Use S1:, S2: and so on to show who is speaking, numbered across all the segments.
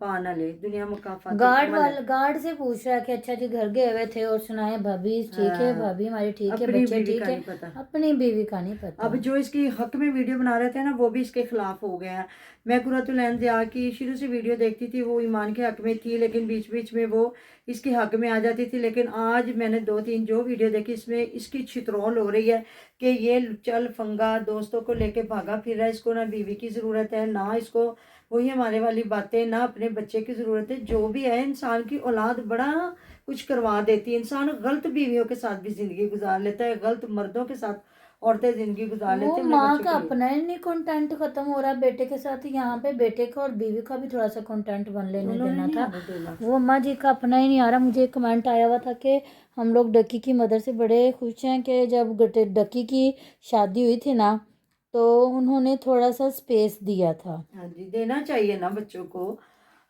S1: پا نہ لے. دنیا مکافات
S2: گارڈ سے پوچھ رہا ہے کہ اچھا جی گھر گئے ہوئے تھے اور سنائے بھابھی ٹھیک ہے, بھابھی ہماری ٹھیک ہے,
S1: اپنی
S2: بچے
S1: بیوی
S2: ٹھیک
S1: کا
S2: ہے,
S1: نہیں پتا.
S2: اپنی بیوی کا نہیں پتا.
S1: اب جو اس کی حق میں ویڈیو بنا رہے تھے نا وہ بھی اس کے خلاف ہو گئے ہیں. میں قرۃ العین ضیاء کی شروع سے ویڈیو دیکھتی تھی, وہ ایمان کے حق میں تھی لیکن بیچ بیچ میں وہ اس کے حق میں آ جاتی تھی. لیکن آج میں نے 2-3 جو ویڈیو دیکھی اس میں اس کی چھترول ہو رہی ہے کہ یہ چل فنگا دوستوں کو لے کے بھاگا پھر رہا ہے, اس کو نہ بیوی کی ضرورت ہے نہ اس کو وہی ہمارے والی باتیں, نہ اپنے بچے کی ضرورت ہے. جو بھی ہے انسان کی اولاد بڑا کچھ کروا دیتی ہے. انسان غلط بیویوں کے ساتھ بھی زندگی گزار لیتا ہے, غلط مردوں کے ساتھ عورتیں زندگی گزار
S2: وہ
S1: لیتے ہیں.
S2: ماں کا اپنا ہی نہیں کنٹینٹ ختم ہو رہا ہے بیٹے کے ساتھ, یہاں پہ بیٹے کا اور بیوی کا بھی تھوڑا سا کنٹینٹ بن لینے دینا تھا. وہ اماں جی کا اپنا ہی نہیں آ رہا. مجھے ایک کمنٹ آیا ہوا تھا کہ ہم لوگ ڈکی کی مدر سے بڑے خوش ہیں کہ جب ڈکی کی شادی ہوئی تھی نا تو انہوں نے تھوڑا سا اسپیس دیا تھا.
S1: ہاں جی, دینا چاہیے نا بچوں کو.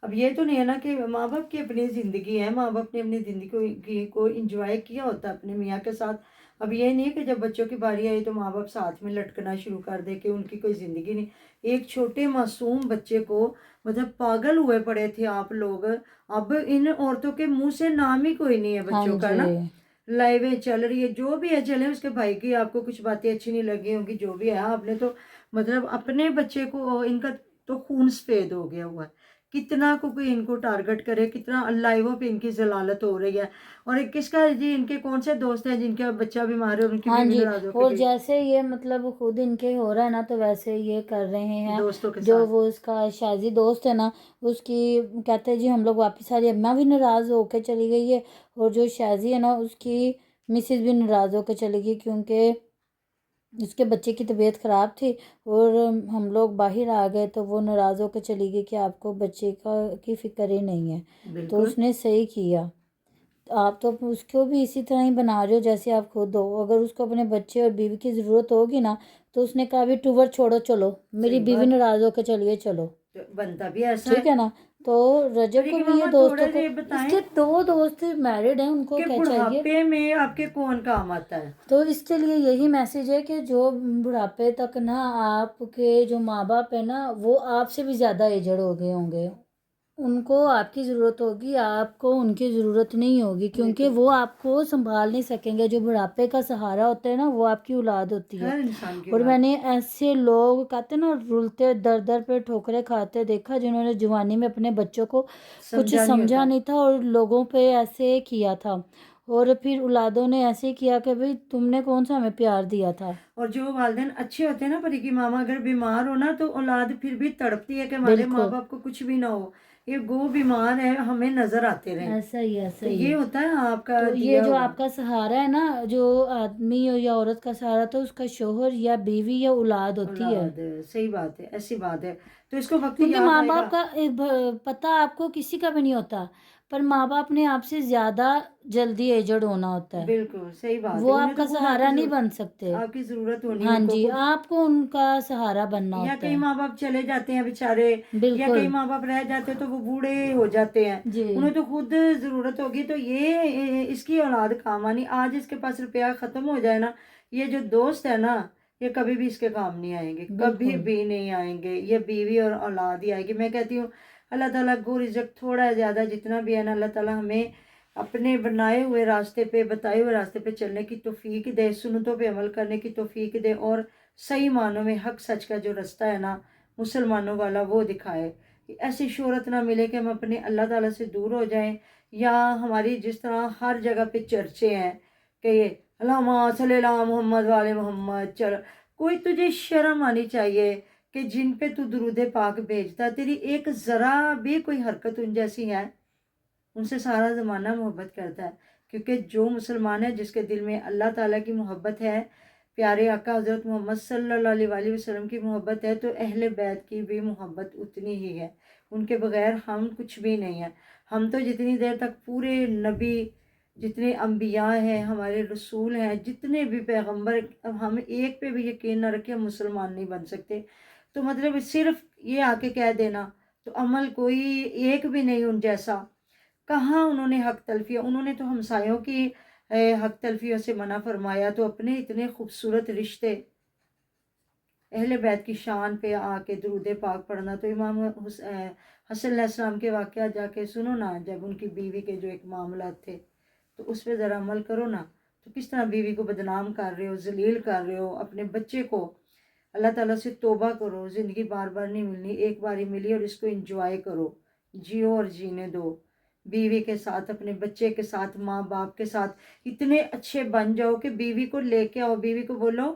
S1: اب یہ تو نہیں ہے نا کہ ماں باپ کی اپنی زندگی ہے, ماں باپ نے اپنی زندگی کو انجوائے کیا ہوتا ہے اپنے میاں کے ساتھ. اب یہ نہیں ہے کہ جب بچوں کی باری آئی تو ماں باپ ساتھ میں لٹکنا شروع کر دے کہ ان کی کوئی زندگی نہیں. ایک چھوٹے معصوم بچے کو مطلب پاگل ہوئے پڑے تھے آپ لوگ. اب ان عورتوں کے منہ سے نام ہی کوئی نہیں ہے بچوں کا نا. لائیویں چل رہی ہے جو بھی ہے چلے, اس کے بھائی کی آپ کو کچھ باتیں اچھی نہیں لگی ہوں گی, جو بھی ہے آپ نے تو مطلب اپنے بچے کو, ان کا تو خون سفید ہو گیا ہوا ہے. کتنا کو کوئی ان کو ٹارگٹ کرے, کتنا لائیووں پہ ان کی ضلالت ہو رہی ہے. اور کس کا جی, ان کے کون سے دوست ہیں جن کا بچہ بیمار ہے اور ان کی بیوی ناراض ہو کے
S2: اور
S1: گئی
S2: جیسے یہ مطلب خود ان کے ہو رہا ہے نا تو ویسے یہ کر رہے ہیں
S1: دوستوں کے
S2: جو
S1: ساتھ.
S2: وہ اس کا شازی دوست ہے نا اس کی کہتے ہیں جی ہم لوگ واپس آ رہے ہیں. اماں بھی ناراض ہو کے چلی گئی ہے اور جو شازی ہے نا اس کی مسز بھی ناراض ہو کے چلی گئی کیونکہ اس کے بچے کی طبیعت خراب تھی اور ہم لوگ باہر آ گئے تو وہ ناراض ہو کے چلی گئی کہ آپ کو بچے کی فکر ہی نہیں ہے. تو اس نے صحیح کیا. آپ تو اس کو بھی اسی طرح ہی بنا رہے ہو جیسے آپ خود ہو. اگر اس کو اپنے بچے اور بیوی کی ضرورت ہوگی نا تو اس نے کہا بھی ٹور چھوڑو, چلو میری بیوی ناراض ہو کے چلیے چلو,
S1: بنتا بھی ایسا
S2: ٹھیک ہے نا. تو رجب کو بھی یہ دوستوں کو, اس کے 2 دوست میرڈ ہیں, ان کو کیا چاہیے
S1: بڑھاپے میں آپ کے کون کام آتا ہے.
S2: تو اس کے لیے یہی میسج ہے کہ جو بڑھاپے تک نا آپ کے جو ماں باپ ہے نا وہ آپ سے بھی زیادہ ایجڑ ہو گئے ہوں گے, ان کو آپ کی ضرورت ہوگی, آپ کو ان کی ضرورت نہیں ہوگی کیونکہ وہ آپ کو سنبھال نہیں سکیں گے. جو بڑھاپے کا سہارا ہوتا ہے نا وہ آپ کی اولاد ہوتی ہے.
S1: ہر انسان کی
S2: اور
S1: اولاد.
S2: میں نے ایسے لوگ کہتے ہیں نا رولتے در در پہ ٹھوکریں کھاتے دیکھا جنہوں نے جوانی میں اپنے بچوں کو کچھ سمجھا نہیں تھا اور لوگوں پہ ایسے کیا تھا, اور پھر اولادوں نے ایسے کیا کہ بھئی تم نے کون سا ہمیں پیار دیا تھا.
S1: اور جو والدین اچھے ہوتے ہیں نا پری کی ماما, اگر بیمار ہو نا تو اولاد پھر بھی تڑپتی ہے کہ ہمارے ماں باپ کو کچھ بھی نہ ہو, یہ گو بیمار ہے ہمیں نظر آتے رہیں.
S2: ایسا ہی
S1: تو یہ ہوتا ہے آپ کا
S2: تو یہ جو آپ کا سہارا ہے نا, جو آدمی یا عورت کا سہارا تو اس کا شوہر یا بیوی یا اولاد ہوتی ہے.
S1: صحیح بات ہے, ایسی بات ہے. تو اس کو وقت
S2: کیونکہ
S1: یاد
S2: ماں
S1: آئے
S2: باپ
S1: گا.
S2: کا پتہ آپ کو کسی کا بھی نہیں ہوتا, پر ماں باپ نے آپ سے زیادہ جلدی ایجڈ ہونا ہوتا ہے.
S1: بالکل صحیح بات ہے.
S2: وہ آپ کا سہارا نہیں بن سکتے.
S1: آپ کی ضرورت ہونی ہے
S2: ہاں
S1: ان کو
S2: جی,
S1: خود.
S2: آپ کو ان کا سہارا بننا
S1: یا
S2: ہوتا
S1: کئی
S2: ہے.
S1: ماں باپ چلے جاتے ہیں بیچارے, یا کئی ماں باپ رہ جاتے ہیں تو وہ بوڑھے ہو جاتے ہیں, انہیں تو خود ضرورت ہوگی. تو یہ اس کی اولاد کام آنی. آج اس کے پاس روپیہ ختم ہو جائے نا, یہ جو دوست ہے نا یہ کبھی بھی اس کے کام نہیں آئیں گے, کبھی بھی نہیں آئیں گے. یہ بیوی اور اولاد ہی آئے گی. میں کہتی ہوں اللہ تعالیٰ کو رزق تھوڑا زیادہ جتنا بھی ہے نا, اللہ تعالیٰ ہمیں اپنے بنائے ہوئے راستے پہ, بتائے ہوئے راستے پہ چلنے کی توفیق دے, سنتوں پہ عمل کرنے کی توفیق دے, اور صحیح معنوں میں حق سچ کا جو رستہ ہے نا مسلمانوں والا وہ دکھائے. ایسی شہرت نہ ملے کہ ہم اپنے اللہ تعالیٰ سے دور ہو جائیں, یا ہماری جس طرح ہر جگہ پہ چرچے ہیں کہ یہ اللہم صلی اللہ محمد والے محمد. چل کوئی تجھے شرم آنی چاہیے کہ جن پہ تو درود پاک بھیجتا تیری ایک ذرا بھی کوئی حرکت ان جیسی ہے, ان سے سارا زمانہ محبت کرتا ہے. کیونکہ جو مسلمان ہے جس کے دل میں اللہ تعالیٰ کی محبت ہے, پیارے آقا حضرت محمد صلی اللہ علیہ وسلم کی محبت ہے, تو اہل بیت کی بھی محبت اتنی ہی ہے. ان کے بغیر ہم کچھ بھی نہیں ہیں. ہم تو جتنی دیر تک پورے نبی, جتنے انبیاء ہیں, ہمارے رسول ہیں, جتنے بھی پیغمبر, ہم ایک پہ بھی یقین نہ رکھیں ہم مسلمان نہیں بن سکتے. تو مطلب صرف یہ آ کے کہہ دینا تو عمل کوئی ایک بھی نہیں ان جیسا. کہاں انہوں نے حق تلفی, انہوں نے تو ہمسایوں کی حق تلفیوں سے منع فرمایا, تو اپنے اتنے خوبصورت رشتے اہل بیت کی شان پہ آ کے درود پاک پڑھنا. تو امام حسن علیہ السلام کے واقعات جا کے سنو نا، جب ان کی بیوی کے جو ایک معاملات تھے تو اس پہ ذرا عمل کرو نا. تو کس طرح بیوی کو بدنام کر رہے ہو، ذلیل کر رہے ہو. اپنے بچے کو اللہ تعالیٰ سے توبہ کرو، زندگی بار بار نہیں ملنی، ایک بار ہی ملی اور اس کو انجوائے کرو، جیو اور جینے دو. بیوی کے ساتھ، اپنے بچے کے ساتھ، ماں باپ کے ساتھ اتنے اچھے بن جاؤ کہ بیوی کو لے کے آؤ. بیوی کو بولو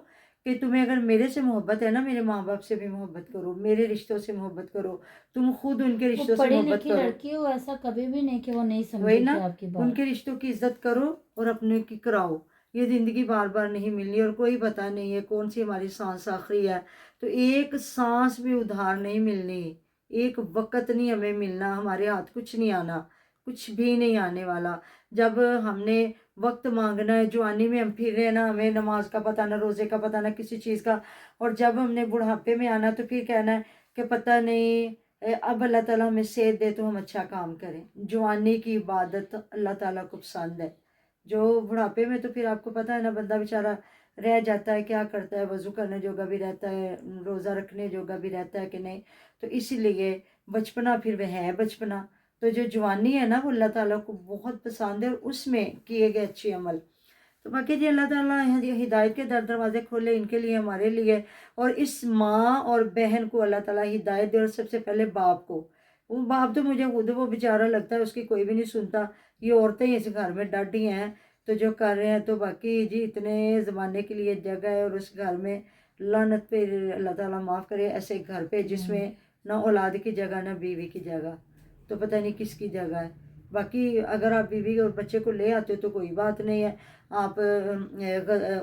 S1: کہ تمہیں اگر میرے سے محبت ہے نا، میرے ماں باپ سے بھی محبت کرو، میرے رشتوں سے محبت کرو، تم خود ان کے
S2: وہ
S1: رشتوں سے
S2: پڑھی
S1: محبت
S2: لکھی
S1: کرو.
S2: لڑکی ہو، ایسا کبھی بھی نہیں کہ وہ نہیں
S1: وہی
S2: سمجھے
S1: نا،
S2: کہ آپ کی
S1: ان
S2: بات.
S1: کے رشتوں کی عزت کرو اور اپنے کی کراؤ. یہ زندگی بار بار نہیں ملنی اور کوئی پتہ نہیں ہے کون سی ہماری سانس آخری ہے. تو ایک سانس بھی ادھار نہیں ملنی، ایک وقت نہیں ہمیں ملنا، ہمارے ہاتھ کچھ نہیں آنا، کچھ بھی نہیں آنے والا. جب ہم نے وقت مانگنا ہے، جوانی میں ہم پھر رہے ہیں نا، ہمیں نماز کا پتہ نہ، روزے کا پتہ نہ، کسی چیز کا. اور جب ہم نے بڑھاپے میں آنا تو پھر کہنا ہے کہ پتہ نہیں اب اللہ تعالیٰ ہمیں صحت دے تو ہم اچھا کام کریں. جوانی کی عبادت اللہ تعالیٰ کو پسند ہے. جو بڑھاپے میں تو پھر آپ کو پتہ ہے نا، بندہ بیچارہ رہ جاتا ہے، کیا کرتا ہے، وضو کرنے جوگا بھی رہتا ہے، روزہ رکھنے جوگا بھی رہتا ہے کہ نہیں. تو اسی لیے بچپنا پھر وہ ہے بچپنا. تو جو جوانی ہے نا وہ اللہ تعالیٰ کو بہت پسند ہے، اور اس میں کیے گئے اچھے عمل. تو باقی جی اللہ تعالیٰ ہدایت کے دروازے کھولے ان کے لیے، ہمارے لیے. اور اس ماں اور بہن کو اللہ تعالیٰ ہدایت دے، اور سب سے پہلے باپ کو. وہ باپ تو مجھے خود وہ بیچارہ لگتا ہے، اس کی کوئی بھی نہیں سنتا. یہ عورتیں ہی اس گھر میں ڈاڈی ہیں تو جو کر رہے ہیں. تو باقی جی اتنے زمانے کے لیے جگہ ہے، اور اس گھر میں لعنت پہ اللہ تعالیٰ معاف کرے ایسے گھر پہ جس میں نہ اولاد کی جگہ نہ بیوی کی جگہ، تو پتہ نہیں کس کی جگہ ہے. باقی اگر آپ بیوی اور بچے کو لے آتے ہو تو کوئی بات نہیں ہے. آپ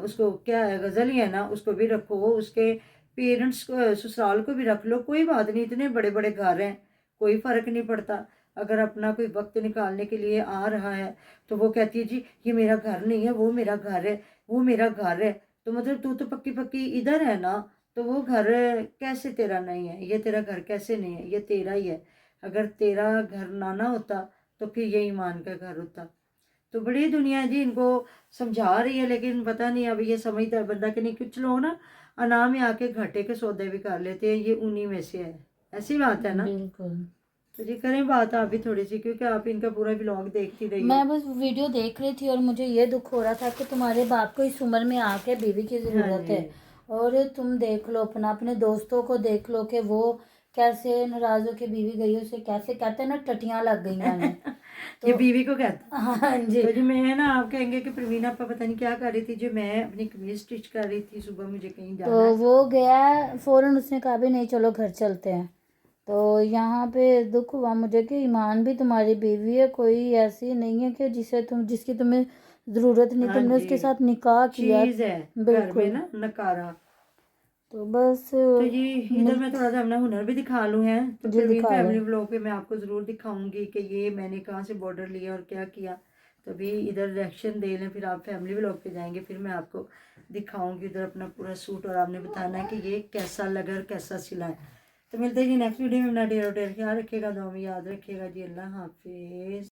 S1: اس کو کیا ہے، غزل ہی ہے نا، اس کو بھی رکھو، اس کے پیرنٹس کو، سسرال کو بھی رکھ لو، کوئی بات نہیں. اتنے بڑے بڑے گھر ہیں، کوئی فرق نہیں پڑتا. اگر اپنا کوئی وقت نکالنے کے لیے آ رہا ہے تو وہ کہتی ہے جی یہ میرا گھر نہیں ہے، وہ میرا گھر ہے، وہ میرا گھر ہے. تو مطلب تو پکی پکی ادھر ہے نا، تو وہ گھر کیسے تیرا نہیں ہے؟ یہ تیرا گھر کیسے نہیں ہے؟ یہ تیرا ہی ہے. اگر تیرا گھر نہ ہوتا تو پھر یہ ایمان کا گھر ہوتا. تو بڑی دنیا جی ان کو سمجھا رہی ہے، لیکن پتہ نہیں اب یہ سمجھتا ہے بندہ کہ نہیں. کچھ لوگ نا انا میں آ کے گھاٹے کے سودے بھی کر لیتے ہیں، یہ انہی میں سے ہے. ایسی بات ہے نا.
S2: بالکل.
S1: تو جی کریں بات آپ بھی تھوڑی سی، کیونکہ آپ ان کا پورا ولاگ دیکھتی رہی ہو.
S2: میں بس ویڈیو دیکھ رہی تھی اور مجھے یہ دکھ ہو رہا تھا کہ تمہارے باپ کو اس عمر میں آ کے بیوی کی
S1: ہاں
S2: ضرورت
S1: جی.
S2: ہے. اور تم دیکھ لو اپنے دوستوں کو دیکھ لو کہ وہ کیسے ناراض ہو کے بیوی گئی، اسے کیسے کہتے ہیں نا ٹٹیاں لگ گئی ہیں.
S1: یہ
S2: تو
S1: بیوی کو کہتا.
S2: ہاں جی.
S1: تو جی میں نا، آپ کہیں گے کہ پروین آپ پتہ نہیں کیا کر رہی تھی. جو میں اپنی قمیض اسٹچ کر رہی تھی، صبح مجھے کہیں
S2: تو
S1: جانا ہے.
S2: وہ گیا فوراً، اس نے کہا بھی نہیں چلو گھر چلتے ہیں. تو یہاں پہ دکھ ہوا مجھے کہ ایمان بھی تمہاری بیوی ہے، کوئی ایسی نہیں ہے کہ جس کی تمہیں ضرورت نہیں.
S1: ہاں
S2: تم نے اس
S1: جی،
S2: کے ساتھ نکاح کیا.
S1: چیز ہے گھر میں
S2: بالکل.
S1: نا نکارا.
S2: تو بس
S1: تو جی ادھر میں تھوڑا سا اپنا ہنر بھی دکھا لوں ہے. تو
S2: جی
S1: پروین
S2: دکھا لو.
S1: فیملی بلاگ پہ میں آپ کو ضرور دکھاؤں گی کہ یہ میں نے کہاں سے بارڈر لیا اور کیا کیا. تو بھی ادھر ریئیکشن دے لیں، پھر آپ فیملی بلاگ پہ جائیں گے، پھر میں آپ کو دکھاؤں گی ادھر اپنا پورا سوٹ، اور آپ نے بتانا ہے کہ یہ کیسا لگا اور کیسا سلا ہے. تو ملتے ہیں جی نیکسٹ ویڈیو میں. اپنا ڈیر خیال رکھے گا، دعا میں یاد رکھے گا جی. اللہ حافظ.